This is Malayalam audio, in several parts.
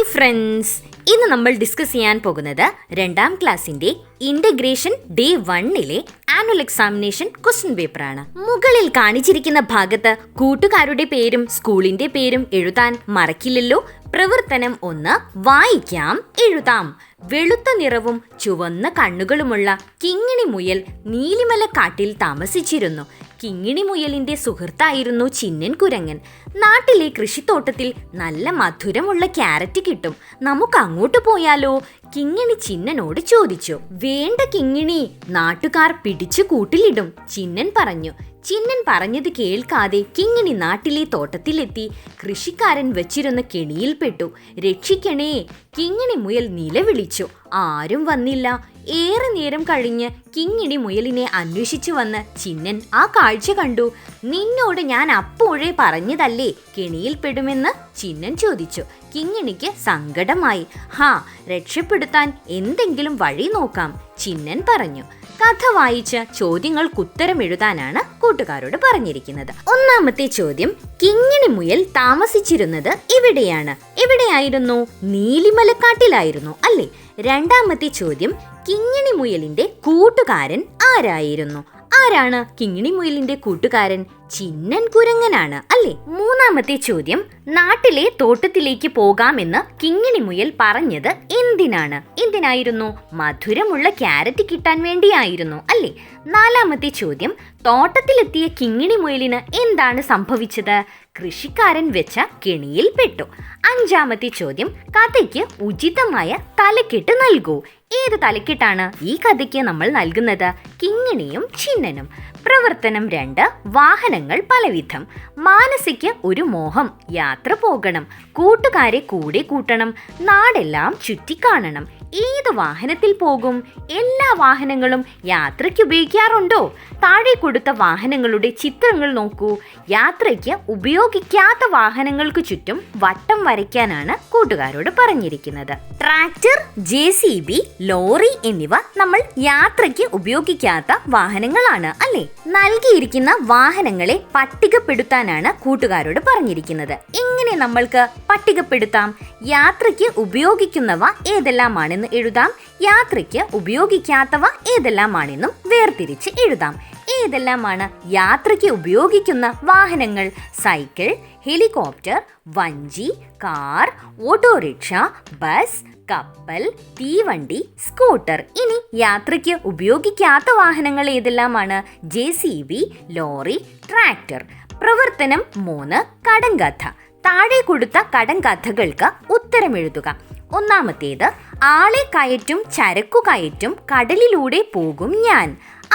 ഹായ് ഫ്രണ്ട്സ്, ഇന്ന് നമ്മൾ ഡിസ്കസ് ചെയ്യാൻ പോകുന്നത് 2ാം ക്ലാസ്സിന്റെ integration day 1 annual examination question പേപ്പറാണ്. മുകളിൽ കാണിച്ചിരിക്കുന്ന ഭാഗത്ത് കൂട്ടുകാരുടെ പേരും സ്കൂളിന്റെ പേരും എഴുതാൻ മറക്കില്ലല്ലോ. പ്രവർത്തനം 1, വായിക്കാം എഴുതാം. വെളുത്ത നിറവും ചുവന്ന കണ്ണുകളുമുള്ള കിങ്ങിണി മുയൽ നീലിമലക്കാട്ടിൽ താമസിച്ചിരുന്നു. കിങ്ങിണി മുയലിന്റെ സുഹൃത്തായിരുന്നു ചിന്നൻ കുരങ്ങൻ. നാട്ടിലെ കൃഷിത്തോട്ടത്തിൽ നല്ല മധുരമുള്ള ക്യാരറ്റ് കിട്ടും, നമുക്ക് അങ്ങോട്ട് പോയാലോ? കിങ്ങിണി ചിന്നനോട് ചോദിച്ചു. വേണ്ട കിങ്ങിണി, നാട്ടുകാർ പിടിച്ചു കൂട്ടിലിടും, ചിന്നൻ പറഞ്ഞു. ചിന്നൻ പറഞ്ഞത് കേൾക്കാതെ കിങ്ങിണി നാട്ടിലെ തോട്ടത്തിലെത്തി. കൃഷിക്കാരൻ വെച്ചിരുന്ന കെണിയിൽപ്പെട്ടു. രക്ഷിക്കണേ! കിങ്ങിണി മുയൽ നിലവിളിച്ചു. ആരും വന്നില്ല. ഏറെ നേരം കഴിഞ്ഞ് കിങ്ങിണി മുയലിനെ അന്വേഷിച്ചു വന്ന് ചിന്നൻ ആ കാഴ്ച കണ്ടു. നിന്നോട് ഞാൻ അപ്പോഴേ പറഞ്ഞതല്ലേ കെണിയിൽപ്പെടുമെന്ന്? ചിന്നൻ ചോദിച്ചു. കിങ്ങിണിക്ക് സങ്കടമായി. രക്ഷപ്പെടുത്താൻ എന്തെങ്കിലും വഴി നോക്കാം, ചിന്നൻ പറഞ്ഞു. കഥ വായിച്ച് ചോദ്യങ്ങൾക്കുത്തരം എഴുതാനാണ് കൂട്ടുകാരോട് പറഞ്ഞിരിക്കുന്നത്. 1ാമത്തെ ചോദ്യം, കിങ്ങിണി മുയൽ താമസിച്ചിരുന്നത് എവിടെയാണ്? എവിടെയായിരുന്നു? നീലിമലക്കാട്ടിലായിരുന്നു അല്ലേ? 2ാമത്തെ ചോദ്യം, കിങ്ങിണി മുയലിന്റെ കൂട്ടുകാരൻ ആരായിരുന്നു? ആരാണ് കിങ്ങിണി മുയലിന്റെ കൂട്ടുകാരൻ? ചിന്നൻ കുരങ്ങനാണ് അല്ലേ? 3ാമത്തെ ചോദ്യം, നാട്ടിലെ തോട്ടത്തിലേക്ക് പോകാമെന്ന് കിങ്ങിണി മുയൽ പറഞ്ഞത് എന്തിനാണ്? എന്തിനായിരുന്നു? മധുരമുള്ള ക്യാരറ്റ് കിട്ടാൻ വേണ്ടിയായിരുന്നു അല്ലേ? 4ാമത്തെ ചോദ്യം, തോട്ടത്തിലെത്തിയ കിങ്ങിണി മുയലിന് എന്താണ് സംഭവിച്ചത്? കൃഷിക്കാരൻ വെച്ച കെണിയിൽ പെട്ടു. 5ാമത്തെ ചോദ്യം, കഥയ്ക്ക് ഉചിതമായ തലക്കെട്ട് നൽകൂ. ഏത് തലക്കെട്ടാണ് ഈ കഥയ്ക്ക് നമ്മൾ നൽകുന്നത്? കിങ്ങിണിയും ചിന്നനും. പ്രവർത്തനം 2, വാഹനങ്ങൾ പലവിധം. മാനസിക്ക് ഒരു മോഹം, യാത്ര പോകണം, കൂട്ടുകാരെ കൂടെ കൂട്ടണം, നാടെല്ലാം ചുറ്റിക്കാണണം. ഏത് വാഹനത്തിൽ പോകും? എല്ലാ വാഹനങ്ങളും യാത്രയ്ക്ക് ഉപയോഗിക്കാറുണ്ടോ? താഴെ കൊടുത്ത വാഹനങ്ങളുടെ ചിത്രങ്ങൾ നോക്കൂ. യാത്രയ്ക്ക് ഉപയോഗിക്കാത്ത വാഹനങ്ങൾക്ക് ചുറ്റും വട്ടം വരയ്ക്കാനാണ് കൂട്ടുകാരോട് പറഞ്ഞിരിക്കുന്നത്. ട്രാക്ടർ, JCB, ലോറി എന്നിവ നമ്മൾ യാത്രയ്ക്ക് ഉപയോഗിക്കാത്ത വാഹനങ്ങളാണ് അല്ലേ? നൽകിയിരിക്കുന്ന വാഹനങ്ങളെ പട്ടികപ്പെടുത്താനാണ് കൂട്ടുകാരോട് പറഞ്ഞിരിക്കുന്നത്. എങ്ങനെ നമ്മൾക്ക് പട്ടികപ്പെടുത്താം? യാത്രയ്ക്ക് ഉപയോഗിക്കുന്നവ ഏതെല്ലാമാണെന്ന് എഴുതാം, യാത്രയ്ക്ക് ഉപയോഗിക്കാത്തവ ഏതെല്ലാമാണെന്നും വേർതിരിച്ച് എഴുതാം. ഏതെല്ലാമാണ് യാത്രയ്ക്ക് ഉപയോഗിക്കുന്ന വാഹനങ്ങൾ? സൈക്കിൾ, ഹെലികോപ്റ്റർ, വഞ്ചി, കാർ, ഓട്ടോറിക്ഷ, ബസ്, കപ്പൽ, തീവണ്ടി, സ്കൂട്ടർ. ഇനി യാത്രയ്ക്ക് ഉപയോഗിക്കാത്ത വാഹനങ്ങൾ ഏതെല്ലാമാണ്? JCB, lorry, tractor. പ്രവർത്തനം 3, കടങ്കഥ. താഴെ കൊടുത്ത കടങ്കഥകൾക്ക് ഉത്തരം എഴുതുക. 1ാമത്തേത്, ആളെ കയറ്റും ചരക്കു കയറ്റും കടലിലൂടെ പോകും ഞാൻ.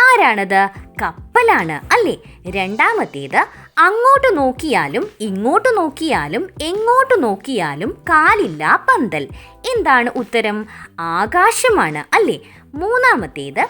ആരാണത്? കപ്പലാണ് അല്ലേ? 2ാമത്തേത്, അങ്ങോട്ട് നോക്കിയാലും ഇങ്ങോട്ട് നോക്കിയാലും എങ്ങോട്ട് നോക്കിയാലും കാലില്ല പന്തൽ. എന്താണ് ഉത്തരം? ആകാശമാണ് അല്ലേ? 3ാമത്തേത്,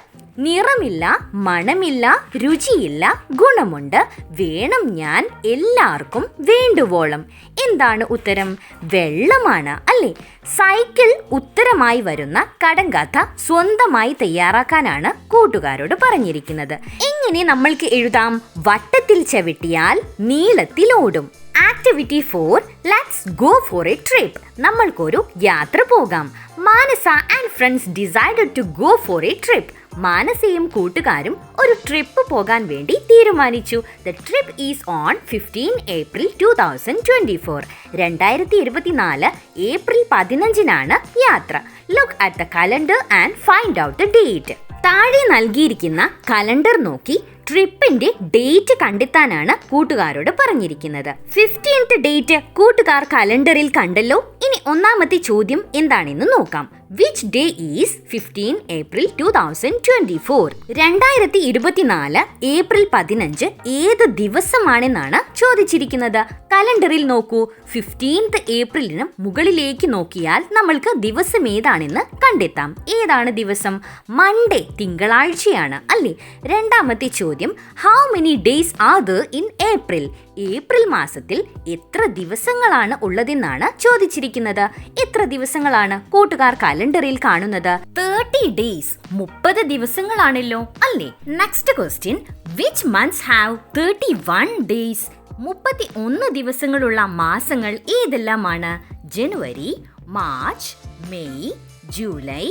നിറമില്ല, മണമില്ല, രുചിയില്ല, ഗുണമുണ്ട്, വേണം ഞാൻ എല്ലാവർക്കും വേണ്ടുവോളം. എന്താണ് ഉത്തരം? വെള്ളമാണ് അല്ലേ? സൈക്കിൾ ഉത്തരമായി വരുന്ന കടങ്കഥ സ്വന്തമായി തയ്യാറാക്കാനാണ് കൂട്ടുകാരോട് പറഞ്ഞിരിക്കുന്നത്. എങ്ങനെ നമ്മൾക്ക് എഴുതാം? വട്ടത്തിൽ ചവിട്ടിയാൽ നീളത്തിൽ ഓടും. Activity 4, let's go for a trip. നമ്മൾക്കൊരു യാത്ര പോകാം. Manasa and friends decided to go for a trip. മാനസയും കൂട്ടുകാരും ഒരു ട്രിപ്പ് പോകാൻ വേണ്ടി തീരുമാനിച്ചു. The trip is on 15 April 2024. 2024 April 15-നാണ് യാത്ര. Look at the calendar and find out the date. താഴെ നൽകിയിരിക്കുന്ന കലണ്ടർ നോക്കി ട്രിപ്പിന്റെ ഡേറ്റ് കണ്ടെത്താനാണ് കൂട്ടുകാരോട് പറഞ്ഞിരിക്കുന്നത്. 15th ഡേറ്റ് കൂട്ടുകാർ കലണ്ടറിൽ കണ്ടല്ലോ. ഇനി 1ാമത്തെ ചോദ്യം എന്താണെന്ന് നോക്കാം. Which day is 15 April 2024? 2024 April 15 ഏത് ദിവസമാണെന്നാണ് ചോദിച്ചിരിക്കുന്നത്. കലണ്ടറിൽ നോക്കൂ. 15th ഏപ്രിലിന് മുകളിലേക്ക് നോക്കിയാൽ നമ്മൾക്ക് ദിവസം ഏതാണെന്ന് കണ്ടെത്താം. ഏതാണ് ദിവസം? മൺഡേ, തിങ്കളാഴ്ചയാണ് അല്ലേ? 2ാമത്തെ ചോദ്യം, how many days are there in April? April മാസത്തിൽ എത്ര ദിവസങ്ങളാണ് ഉള്ളതെന്നാണ് ചോദിച്ചിരിക്കുന്നത്. എത്ര ദിവസങ്ങളാണ് കൂട്ടുകാർ കലണ്ടറിൽ കാണുന്നത്? 30 days, 30 ദിവസങ്ങളാണല്ലോ അല്ലേ? Next question, which months have 31 days? 31 ദിവസങ്ങളുള്ള മാസങ്ങൾ ഏതെല്ലാമാണ്? ജനുവരി, March, May, July,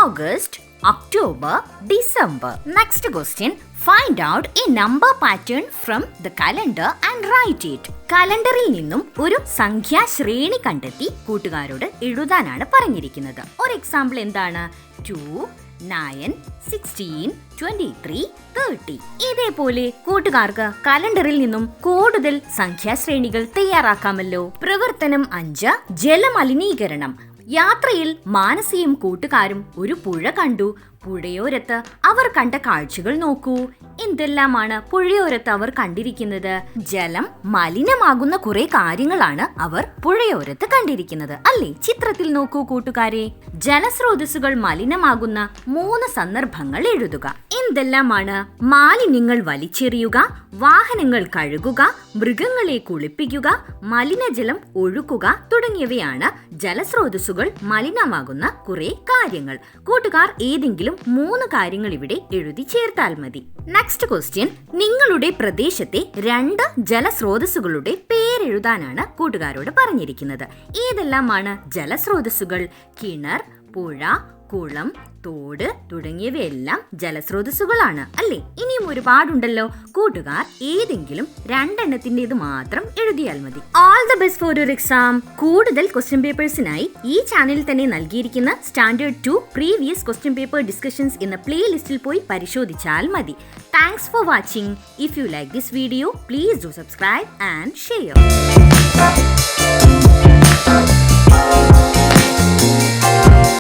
August, October, December. Next question, find out a number pattern from the calendar and write it. കലണ്ടറിൽ നിന്നും ഒരു സംഖ്യാ ശ്രേണി കണ്ടെത്തി കൂട്ടുകാരോട് എഴുതാനാണ് പറഞ്ഞിരിക്കുന്നത്. ഒരു എക്സാമ്പിൾ എന്താണ്? 2, 9, 16, 23, 30. ഇതേപോലെ കൂട്ടുകാർക്ക് കലണ്ടറിൽ നിന്നും കൂടുതൽ സംഖ്യാശ്രേണികൾ തയ്യാറാക്കാമല്ലോ. പ്രവർത്തനം 5, ജലമലിനീകരണം. യാത്രയിൽ മാനസിയും കൂട്ടുകാരും ഒരു പുഴ കണ്ടു. പുഴയോരത്ത് അവർ കണ്ട കാഴ്ചകൾ നോക്കൂ. എന്തെല്ലാമാണ് പുഴയോരത്ത് അവർ കണ്ടിരിക്കുന്നത്? ജലം മലിനമാകുന്ന കുറെ കാര്യങ്ങളാണ് അവർ പുഴയോരത്ത് കണ്ടിരിക്കുന്നത്, അല്ലേ? ചിത്രത്തിൽ നോക്കൂ കൂട്ടുകാരെ. ജലസ്രോതസ്സുകൾ മലിനമാകുന്ന 3 സന്ദർഭങ്ങൾ എഴുതുക. എന്തെല്ലാമാണ്? മാലിന്യങ്ങൾ വലിച്ചെറിയുക, വാഹനങ്ങൾ കഴുകുക, മൃഗങ്ങളെ കുളിപ്പിക്കുക, മലിനജലം ഒഴുക്കുക തുടങ്ങിയവയാണ് ജലസ്രോതസ്സുകൾ മലിനമാകുന്ന കുറെ കാര്യങ്ങൾ. കൂട്ടുകാർ ഏതെങ്കിലും 3 കാര്യങ്ങൾ ഇവിടെ എഴുതി ചേർത്താൽ മതി. നെക്സ്റ്റ് ക്വസ്റ്റ്യൻ, നിങ്ങളുടെ പ്രദേശത്തെ 2 ജലസ്രോതസ്സുകളുടെ പേരെഴുതാനാണ് കൂട്ടുകാരോട് പറഞ്ഞിരിക്കുന്നത്. ഏതെല്ലാമാണ് ജലസ്രോതസ്സുകൾ? കിണർ, പുഴ, കുളം, തോട് തുടങ്ങിയവയെല്ലാം ജലസ്രോതസ്സുകളാണ്, അല്ലേ? ഇനിയും ഒരുപാടുണ്ടല്ലോ. കൂട്ടുകാർ ഏതെങ്കിലും 2 എണ്ണത്തിൻ്റെത് മാത്രം എഴുതിയാൽ മതി. All the best for your exam. കൂടുതൽ ക്വസ്റ്റ്യൻ പേപ്പേഴ്സിനായി ഈ ചാനലിൽ തന്നെ നൽകിയിരിക്കുന്ന standard 2 previous question paper discussions എന്ന പ്ലേലിസ്റ്റിൽ പോയി പരിശോധിച്ചാൽ മതി. Thanks for watching. If you like this video, please do subscribe and share.